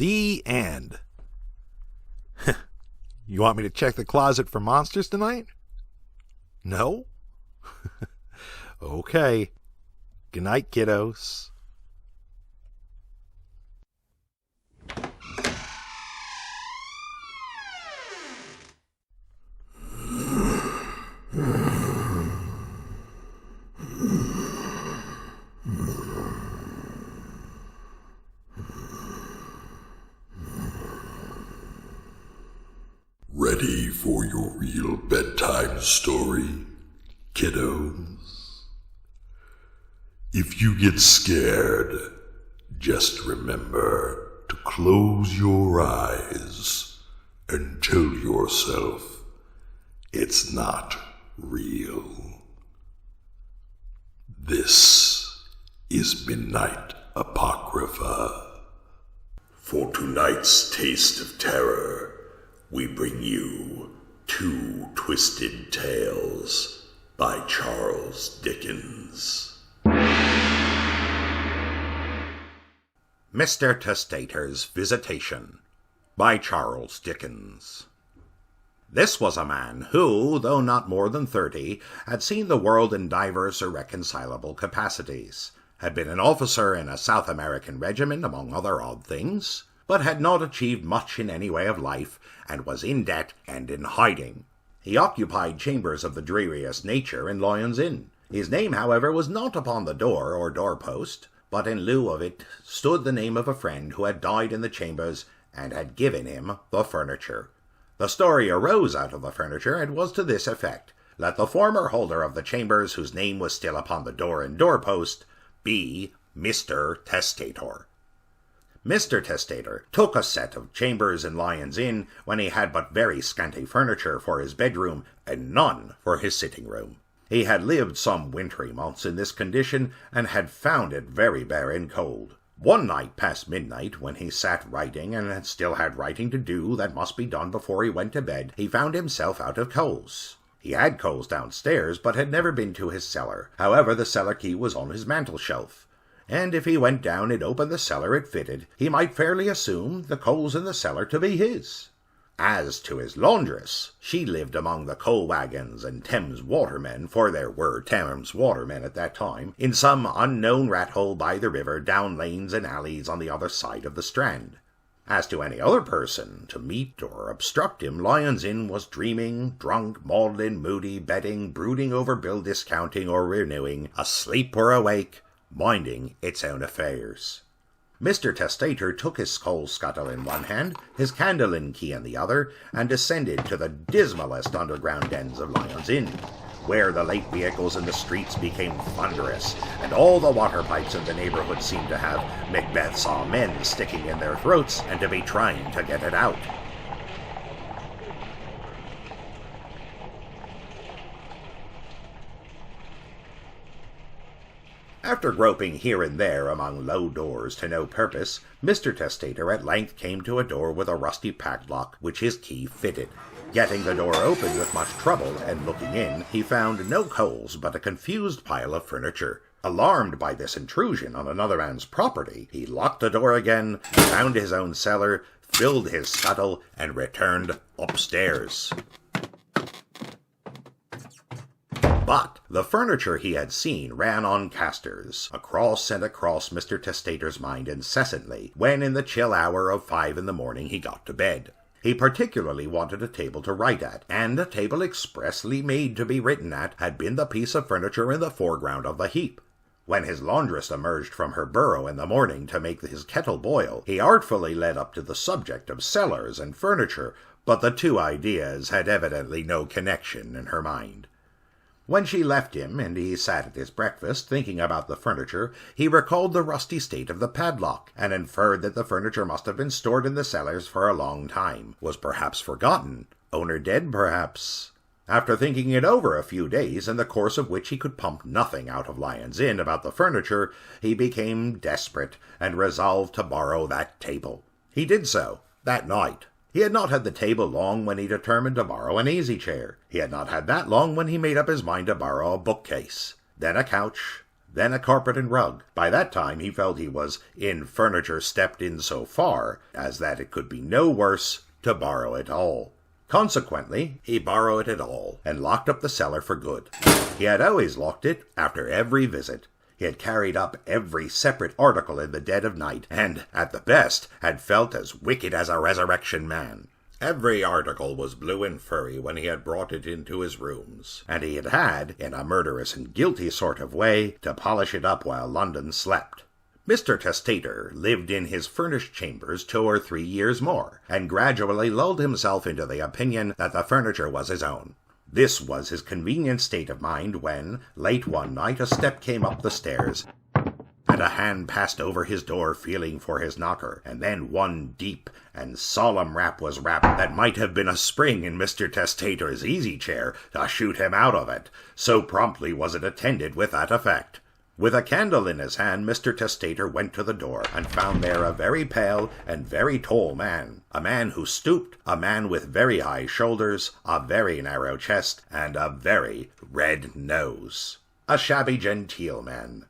The end. You want me to check the closet for monsters tonight? No? Okay. Good night, kiddos. Ready for your real bedtime story, kiddos? If you get scared, just remember to close your eyes and tell yourself it's not real. This is Midnight Apocrypha. For tonight's taste of terror, we bring you Two Twisted Tales by Charles Dickens. Mr. Testator's Visitation by Charles Dickens. This was a man who, though not more than 30, had seen the world in divers irreconcilable capacities, had been an officer in a South American regiment, among other odd things, but had not achieved much in any way of life, and was in debt and in hiding. He occupied chambers of the dreariest nature in Lyon's Inn. His name, however, was not upon the door or doorpost, but in lieu of it stood the name of a friend who had died in the chambers and had given him the furniture. The story arose out of the furniture, and was to this effect: let the former holder of the chambers, whose name was still upon the door and doorpost, be Mr. Testator. Mr. Testator took a set of chambers in Lyon's Inn when he had but very scanty furniture for his bedroom, and none for his sitting-room. He had lived some wintry months in this condition, and had found it very bare and cold. One night past midnight, when he sat writing, and had still had writing to do that must be done before he went to bed, he found himself out of coals. He had coals downstairs, but had never been to his cellar. However, the cellar key was on his mantel-shelf, and if he went down and opened the cellar it fitted, he might fairly assume the coals in the cellar to be his. As to his laundress, she lived among the coal wagons and Thames watermen, for there were Thames watermen at that time, in some unknown rat-hole by the river, down lanes and alleys on the other side of the Strand. As to any other person to meet or obstruct him, Lyon's Inn was dreaming, drunk, maudlin, moody, betting, brooding over bill discounting or renewing, asleep or awake, minding its own affairs. Mr. Testator took his coal scuttle in one hand, his candle key in the other, and descended to the dismalest underground dens of Lyon's Inn, where the late vehicles in the streets became thunderous, and all the water pipes in the neighborhood seemed to have Macbeth's amen sticking in their throats, and to be trying to get it out. After groping here and there among low doors to no purpose, Mr. Testator at length came to a door with a rusty padlock, which his key fitted. Getting the door open with much trouble, and looking in, he found no coals but a confused pile of furniture. Alarmed by this intrusion on another man's property, he locked the door again, found his own cellar, filled his scuttle, and returned upstairs. But the furniture he had seen ran on casters, across and across Mr. Testator's mind incessantly, when in the chill hour of 5 in the morning he got to bed. He particularly wanted a table to write at, and a table expressly made to be written at had been the piece of furniture in the foreground of the heap. When his laundress emerged from her burrow in the morning to make his kettle boil, he artfully led up to the subject of cellars and furniture, but the two ideas had evidently no connection in her mind. When she left him, and he sat at his breakfast, thinking about the furniture, he recalled the rusty state of the padlock, and inferred that the furniture must have been stored in the cellars for a long time, was perhaps forgotten, owner dead perhaps. After thinking it over a few days, in the course of which he could pump nothing out of Lyon's Inn about the furniture, he became desperate, and resolved to borrow that table. He did so, that night. He had not had the table long when he determined to borrow an easy-chair. He had not had that long when he made up his mind to borrow a bookcase. Then a couch, then a carpet and rug. By that time he felt he was in furniture stepped in so far as that it could be no worse to borrow it all. Consequently, he borrowed it all, and locked up the cellar for good. He had always locked it after every visit. He had carried up every separate article in the dead of night, and, at the best, had felt as wicked as a resurrection man. Every article was blue and furry when he had brought it into his rooms, and he had, in a murderous and guilty sort of way, to polish it up while London slept. Mr. Testator lived in his furnished chambers 2 or 3 years more, and gradually lulled himself into the opinion that the furniture was his own. This was his convenient state of mind when, late one night, a step came up the stairs, and a hand passed over his door feeling for his knocker, and then one deep and solemn rap was rapped that might have been a spring in Mr. Testator's easy-chair to shoot him out of it, so promptly was it attended with that effect. With a candle in his hand, Mr. Testator went to the door, and found there a very pale and very tall man. A man who stooped, a man with very high shoulders, a very narrow chest, and a very red nose. A shabby genteel man.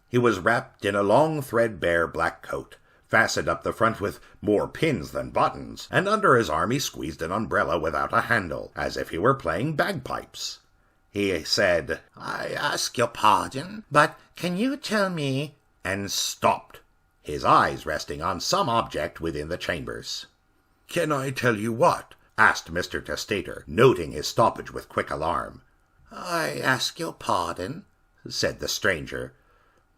He was wrapped in a long threadbare black coat, fastened up the front with more pins than buttons, and under his arm he squeezed an umbrella without a handle, as if he were playing bagpipes. He said, "I ask your pardon, but can you tell me—" and stopped, his eyes resting on some object within the chambers. Can I tell you what? Asked Mr. Testator, noting his stoppage with quick alarm. "I ask your pardon," said the stranger,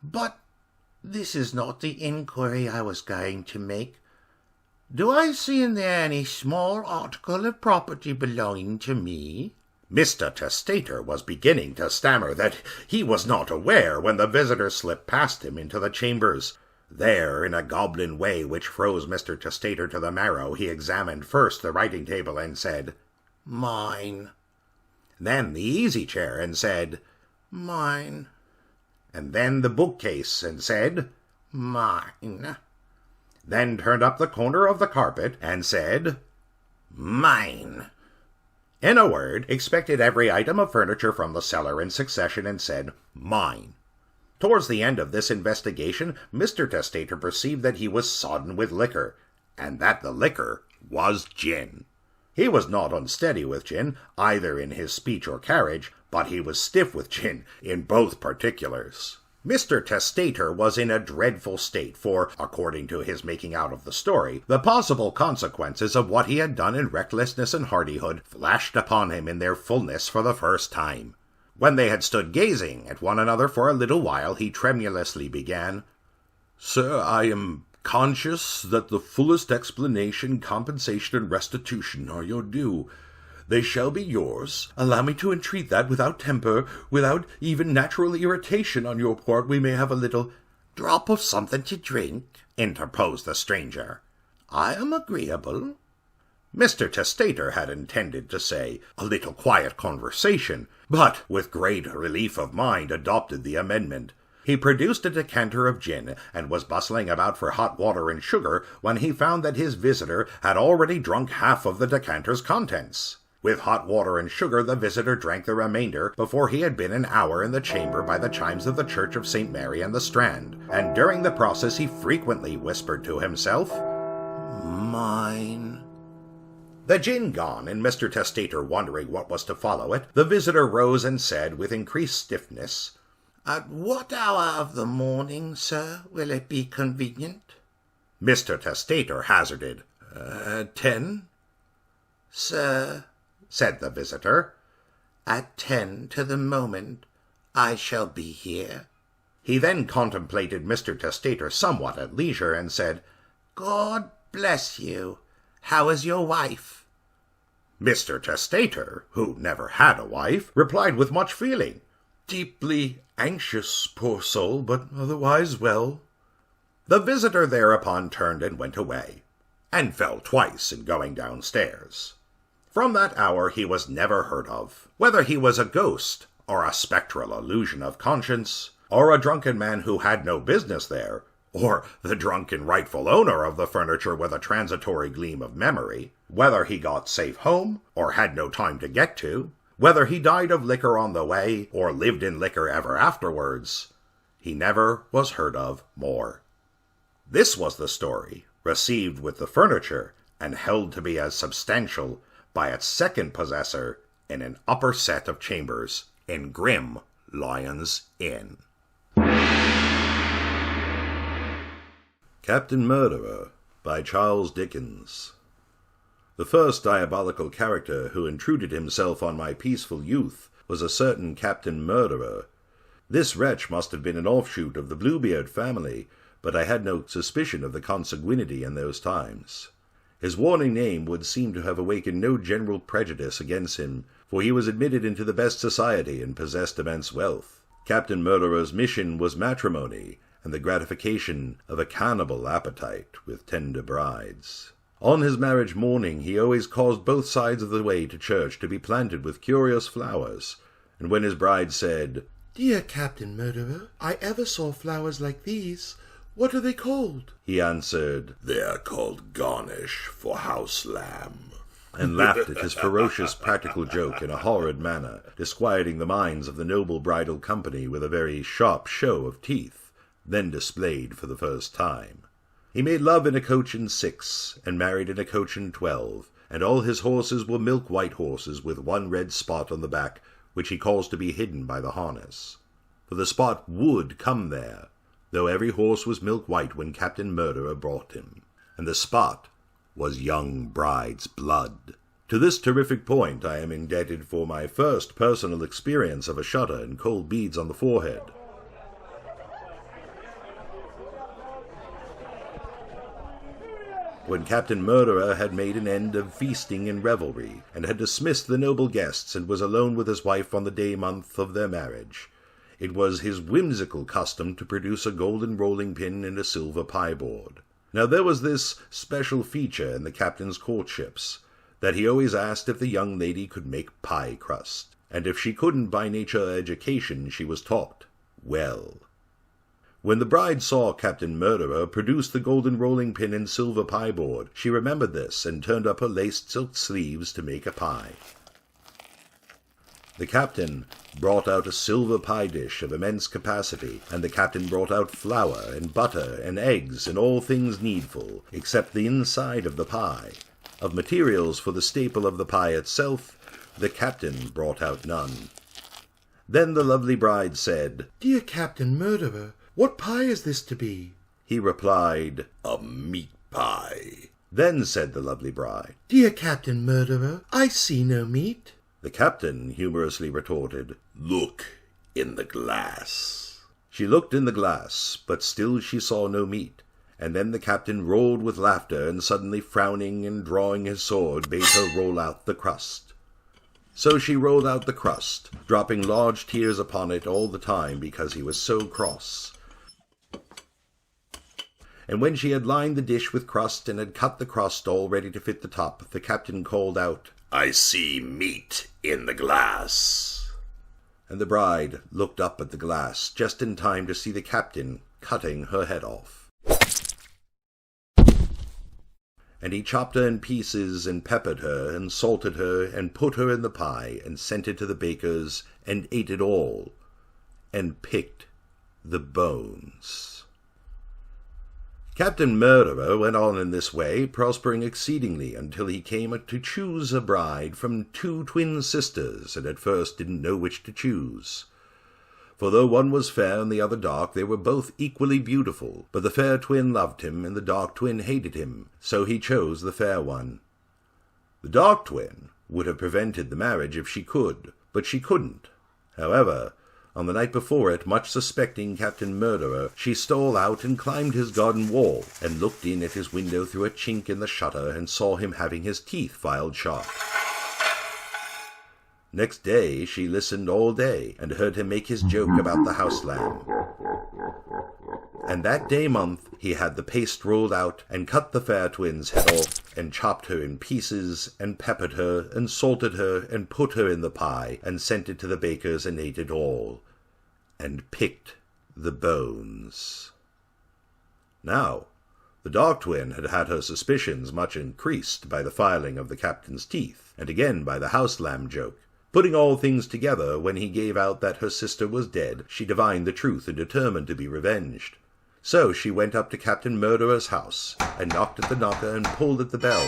"but this is not the inquiry I was going to make. Do I see in there any small article of property belonging to me?" Mr. Testator was beginning to stammer that he was not aware when the visitor slipped past him into the chambers. There, in a goblin way which froze Mr. Testator to the marrow, he examined first the writing-table and said, "Mine." Then the easy-chair and said, "Mine." And then the bookcase and said, "Mine." Then turned up the corner of the carpet and said, "Mine." In a word, expected every item of furniture from the cellar in succession and said, "Mine." Towards the end of this investigation, Mr. Testator perceived that he was sodden with liquor, and that the liquor was gin. He was not unsteady with gin, either in his speech or carriage, but he was stiff with gin in both particulars. Mr. Testator was in a dreadful state, for, according to his making out of the story, the possible consequences of what he had done in recklessness and hardihood flashed upon him in their fullness for the first time. When they had stood gazing at one another for a little while, he tremulously began, "Sir, I am conscious that the fullest explanation, compensation, and restitution are your due. They shall be yours. Allow me to entreat that, without temper, without even natural irritation on your part, we may have a little—" "Drop of something to drink," interposed the stranger. "I am agreeable." Mr. Testator had intended to say, "a little quiet conversation," but, with great relief of mind, adopted the amendment. He produced a decanter of gin, and was bustling about for hot water and sugar, when he found that his visitor had already drunk half of the decanter's contents. With hot water and sugar, the visitor drank the remainder before he had been an hour in the chamber by the chimes of the Church of St. Mary and the Strand, and during the process he frequently whispered to himself, "Mine." The gin gone, and Mr. Testator wondering what was to follow it, the visitor rose and said, with increased stiffness, "At what hour of the morning, sir, will it be convenient?" Mr. Testator hazarded, 10? "Sir," said the visitor, "at 10 to the moment I shall be here." He then contemplated Mr. Testator somewhat at leisure, and said, "God bless you. How is your wife?" Mr. Testator, who never had a wife, replied with much feeling, "Deeply anxious, poor soul, but otherwise well." The visitor thereupon turned and went away, and fell twice in going downstairs. From that hour he was never heard of. Whether he was a ghost, or a spectral illusion of conscience, or a drunken man who had no business there, or the drunken rightful owner of the furniture with a transitory gleam of memory, whether he got safe home, or had no time to get to, whether he died of liquor on the way, or lived in liquor ever afterwards, he never was heard of more. This was the story, received with the furniture, and held to be as substantial by its second possessor in an upper set of chambers in grim Lyon's Inn. Captain Murderer by Charles Dickens. The first diabolical character who intruded himself on my peaceful youth was a certain Captain Murderer. This wretch must have been an offshoot of the Bluebeard family, but I had no suspicion of the consanguinity in those times. His warning name would seem to have awakened no general prejudice against him, for he was admitted into the best society and possessed immense wealth. Captain Murderer's mission was matrimony, and the gratification of a cannibal appetite with tender brides. On his marriage morning he always caused both sides of the way to church to be planted with curious flowers, and when his bride said, "Dear Captain Murderer, I ever saw flowers like these. What are they called?" he answered, "They are called garnish for house lamb," and laughed at his ferocious practical joke in a horrid manner, disquieting the minds of the noble bridal company with a very sharp show of teeth, then displayed for the first time. He made love in a coach and 6, and married in a coach and 12, and all his horses were milk-white horses with one red spot on the back, which he caused to be hidden by the harness. For the spot would come there, though every horse was milk-white when Captain Murderer brought him, and the spot was young bride's blood. To this terrific point I am indebted for my first personal experience of a shudder and cold beads on the forehead. When Captain Murderer had made an end of feasting and revelry, and had dismissed the noble guests, and was alone with his wife on the day-month of their marriage, it was his whimsical custom to produce a golden rolling-pin and a silver pie-board. Now there was this special feature in the captain's courtships, that he always asked if the young lady could make pie crust, and if she couldn't by nature or education, she was taught well. When the bride saw Captain Murderer produce the golden rolling-pin and silver pie-board, she remembered this, and turned up her laced silk sleeves to make a pie. The captain brought out a silver pie dish of immense capacity, and the captain brought out flour and butter and eggs and all things needful, except the inside of the pie. Of materials for the staple of the pie itself, the captain brought out none. Then the lovely bride said, "Dear Captain Murderer, what pie is this to be?" He replied, "A meat pie." Then said the lovely bride, "Dear Captain Murderer, I see no meat." The captain humorously retorted, "Look in the glass." She looked in the glass, but still she saw no meat, and then the captain roared with laughter, and suddenly frowning and drawing his sword, bade her roll out the crust. So she rolled out the crust, dropping large tears upon it all the time because he was so cross. And when she had lined the dish with crust and had cut the crust all ready to fit the top, the captain called out, "I see meat in the glass." And the bride looked up at the glass just in time to see the captain cutting her head off. And he chopped her in pieces, and peppered her, and salted her, and put her in the pie, and sent it to the bakers, and ate it all, and picked the bones. Captain Murderer went on in this way, prospering exceedingly, until he came to choose a bride from 2 twin sisters, and at first didn't know which to choose. For though one was fair and the other dark, they were both equally beautiful. But the fair twin loved him, and the dark twin hated him, so he chose the fair one. The dark twin would have prevented the marriage if she could, but she couldn't. However, on the night before it, much suspecting Captain Murderer, she stole out and climbed his garden wall, and looked in at his window through a chink in the shutter, and saw him having his teeth filed sharp. Next day she listened all day, and heard him make his joke about the house lamb. And that day month he had the paste rolled out, and cut the fair twin's head off, and chopped her in pieces, and peppered her, and salted her, and put her in the pie, and sent it to the bakers, and ate it all, and picked the bones. Now, the dark twin had had her suspicions much increased by the filing of the captain's teeth, and again by the house lamb joke, Putting all things together, when he gave out that her sister was dead, she divined the truth and determined to be revenged. So she went up to Captain Murderer's house, and knocked at the knocker and pulled at the bell.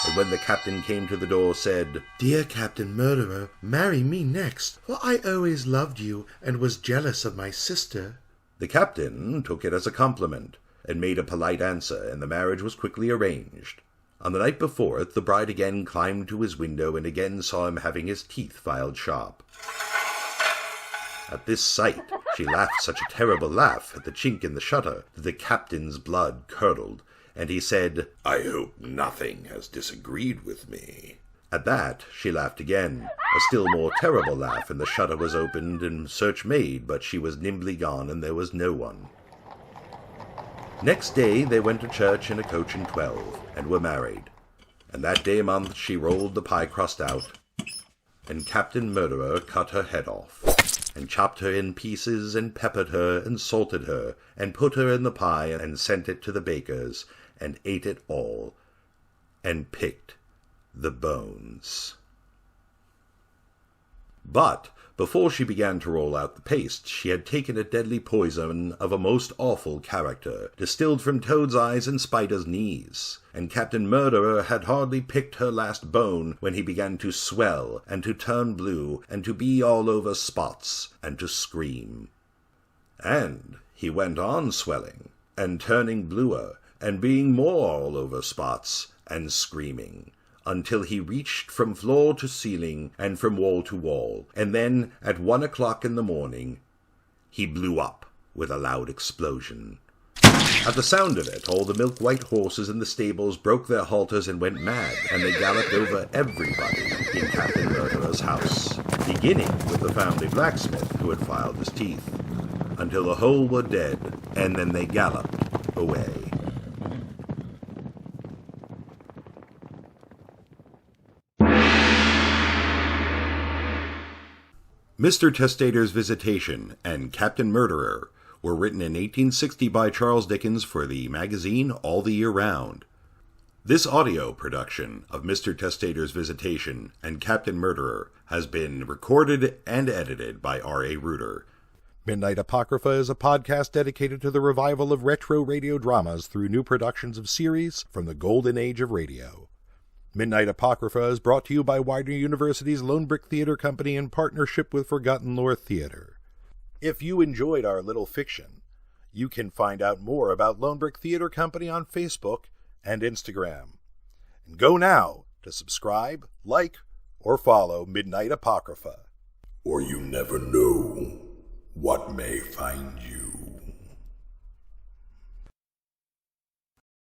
And when the captain came to the door, said, Dear Captain Murderer, marry me next, for I always loved you and was jealous of my sister. The captain took it as a compliment, and made a polite answer, and the marriage was quickly arranged. On the night before it, the bride again climbed to his window and again saw him having his teeth filed sharp. At this sight, she laughed such a terrible laugh at the chink in the shutter that the captain's blood curdled, and he said, I hope nothing has disagreed with me. At that, she laughed again, a still more terrible laugh, and the shutter was opened and search made, but she was nimbly gone, and there was no one. Next day they went to church in a coach and 12, and were married. And that day month she rolled the pie crust out, and Captain Murderer cut her head off, and chopped her in pieces, and peppered her, and salted her, and put her in the pie, and sent it to the baker's, and ate it all, and picked the bones. But before she began to roll out the paste, she had taken a deadly poison of a most awful character, distilled from toad's eyes and spider's knees, and Captain Murderer had hardly picked her last bone when he began to swell, and to turn blue, and to be all over spots, and to scream. And he went on swelling, and turning bluer, and being more all over spots, and screaming, until he reached from floor to ceiling and from wall to wall, and then at 1 o'clock in the morning he blew up with a loud explosion. At the sound of it, all the milk-white horses in the stables broke their halters and went mad, and they galloped over everybody in Captain Murderer's house, beginning with the family blacksmith who had filed his teeth, until the whole were dead, and then they galloped away. Mr. Testator's Visitation and Captain Murderer were written in 1860 by Charles Dickens for the magazine All the Year Round. This audio production of Mr. Testator's Visitation and Captain Murderer has been recorded and edited by R.A. Reutter. Midnight Apocrypha is a podcast dedicated to the revival of retro radio dramas through new productions of series from the golden age of radio. Midnight Apocrypha is brought to you by Widener University's Lone Brick Theater Company in partnership with Forgotten Lore Theater. If you enjoyed our little fiction, you can find out more about Lone Brick Theater Company on Facebook and Instagram. And go now to subscribe, like, or follow Midnight Apocrypha. Or you never know what may find you.